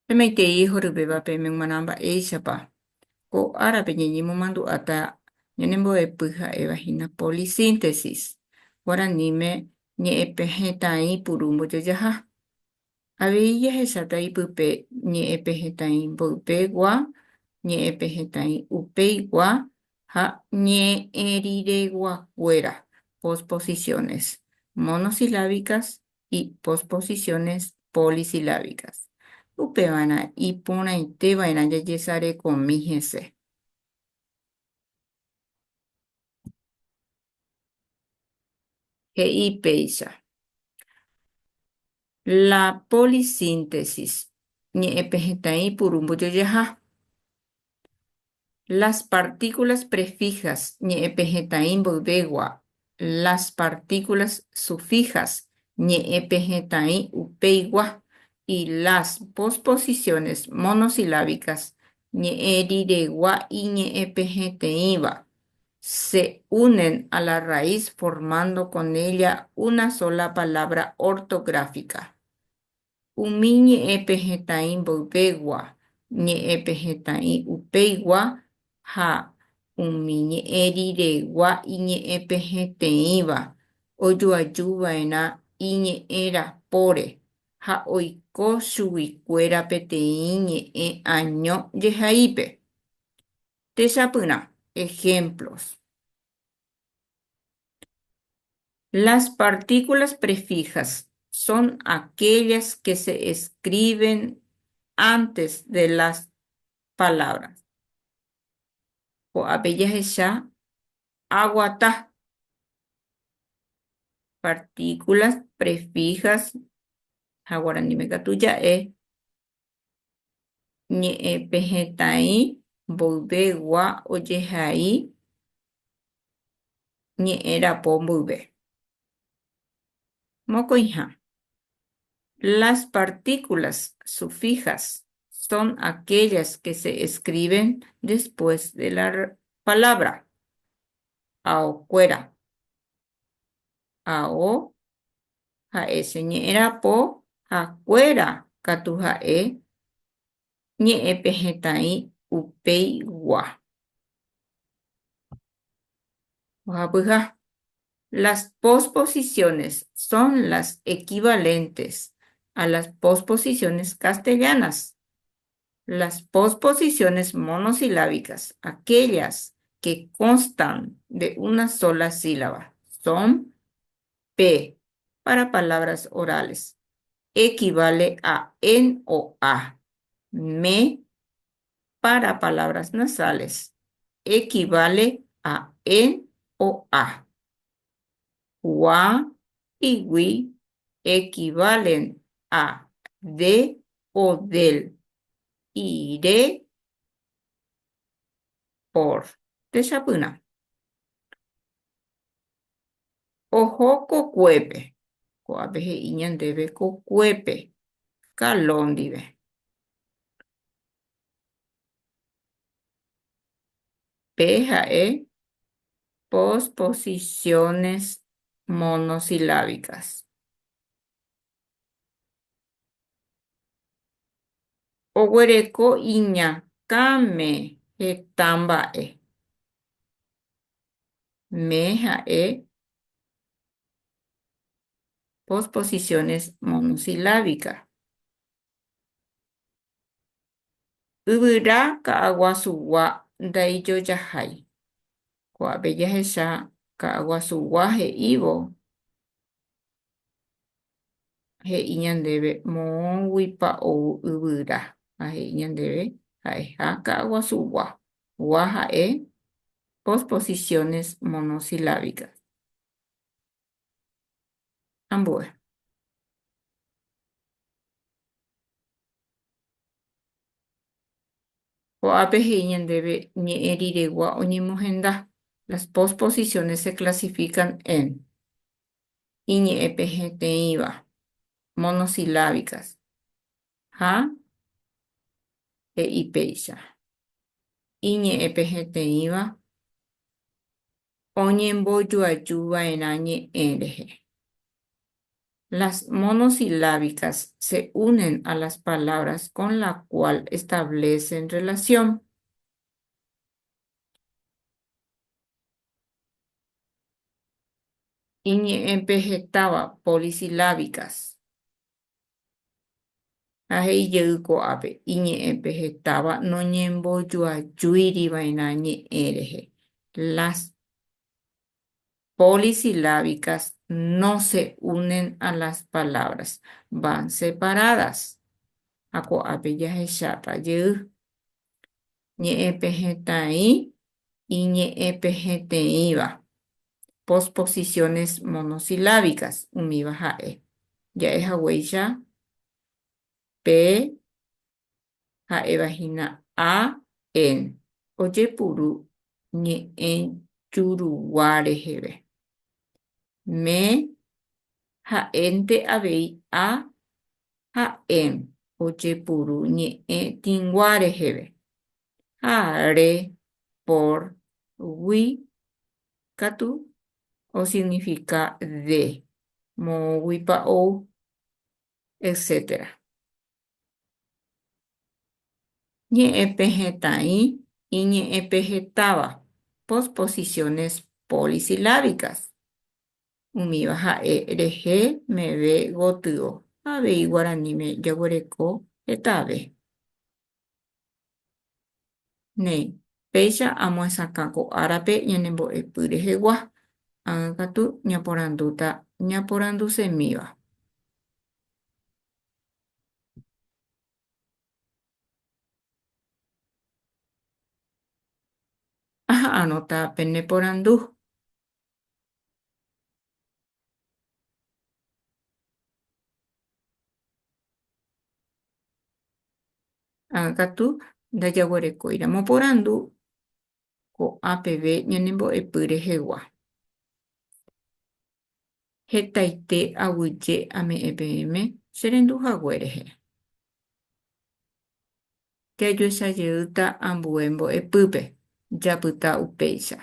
Pemetei horyvévape oñemonamba éichapa ko árape ñeñemomandu'áta ñanembo'epy ha'evahína polisíntesis. Guaraníme ñe'ẽpe hetãĩ puru mbojojaha. Avei jahecháta ipype ñe'ẽpe hetãĩ mboypegua, ñe'ẽpe hetãĩ upeigua ha ñe'ẽrireguakuéra, posposiciones monosilábicas y posposiciones polisilábicas. Upevana iporãiteva'erã jajesarekomi hese. He'i péicha. La polisíntesis ñe'ẽpe hetãĩ puru mbojojaha. Las partículas prefijas ñe'ẽpe hetãĩ mboyvégua, las partículas sufijas ñe'ẽpe hetãĩ upeigua y las posposiciones monosilábicas ñe'ẽriregua y ñe'ẽpe hetãĩva se unen a la raíz formando con ella una sola palabra ortográfica. Umi ñe'ẽpe hetãĩ mboyvégua, ñe'ẽpe hetãĩ upeigua ha umi ñe'ẽriregua iñe'ẽpe hetãĩva ojoajuva'erã iñe'ẽrapóre ha oiko chuguikuéra peteĩ ñe'ẽ año jehaípe. Techapyrã. Ejemplos. Las partículas prefijas son aquellas que se escriben antes de las palabras. Ko'ápe jahecha aguata. Partículas prefijas ha guaraníme katu ja'e ñe'ẽpe hetãĩ mboyvégua ojehai ñe'ẽrapo mbyve. Mokõiha. Las partículas sufijas son aquellas que se escriben después de la palabra. Aokuéra. Ao ha'e che ñe'ẽrapo ha kuéra katu ha'e ñe'ẽpe hetãĩ upeigua. Ohápyha. Las posposiciones son las equivalentes a las posposiciones castellanas. Las posposiciones monosilábicas, aquellas que constan de una sola sílaba, son P para palabras orales. Equivale a en o a. Me para palabras nasales. Equivale a en o a. Wa y wi equivalen a de o del. Iré por. Techapyrã. Oho kokuépe. Ko'ápe he'i ñandéve kokuépe. Kaló ndive. P ha'e posposiciones monosilábicas. Oguereko iñakãme hetã mba'e. Me ha'e posposiciones monosilábicas. Yvyra ka'aguasugua ndaijojahái. Ko'ápe jahecha ka'aguasugua he'ívo. He'i ñandéve moõguipa ou yvyra. Ha he'i ñandéve ha'eha ka'aguasugua. Gua ha'e posposiciones monosilábicas. Ambue. Ko'ápe he'i ñandéve ñe'ẽriregua oñemohenda. Las posposiciones se clasifican en iñe'ẽpe hetãĩva, monosilábicas. Ha he'i péicha. Iñe'ẽpe hetãĩva oñembojoajuva'erã ñe'ẽ rehe. Las monosilábicas se unen a las palabras con la cual establecen relación. Empejectava polisilábicas. Ahey'yko'ápe iñe'ẽpehetáva noñembojoajúirivaína ñe'ẽrehe. Las polisilábicas no se unen a las palabras, van separadas. Ako'ápe jahecháta jey. Ñe'ẽpehetã'i iñe'ẽpeheteĩva. Posposiciones monosilábicas umíva ha'e. Ja'ehaguéicha P ha'evahína A en ojepuru ñe'ẽjuruguá reheve. Me ha'énte avei A ha'en ojepuru ñe'ẽtĩnguá reheve. Ha re por gui katu o significa de, moguipa ou, etc. Ñe'ẽpehetã'i iñe'ẽpehetáva. Posposiciones polisilábicas. Umíva ha'e rehe meve gotyo. Avei guaraníme jaguereko hetave. Néi, péicha amoesãka ko árape ñanembo'epy rehegua. Ág̃akatu ñaporandusemíva. Aha'ãnóta pene porandu. Ág̃akatu ndajaguerekóiramo porandu ko'ã peve ñanembo'epy rehegua. Hetaite aguyje ame'ẽ peẽme che renduhaguérehe. Jajuechajeýta ambue mbo'epýpe. Japyta upéicha.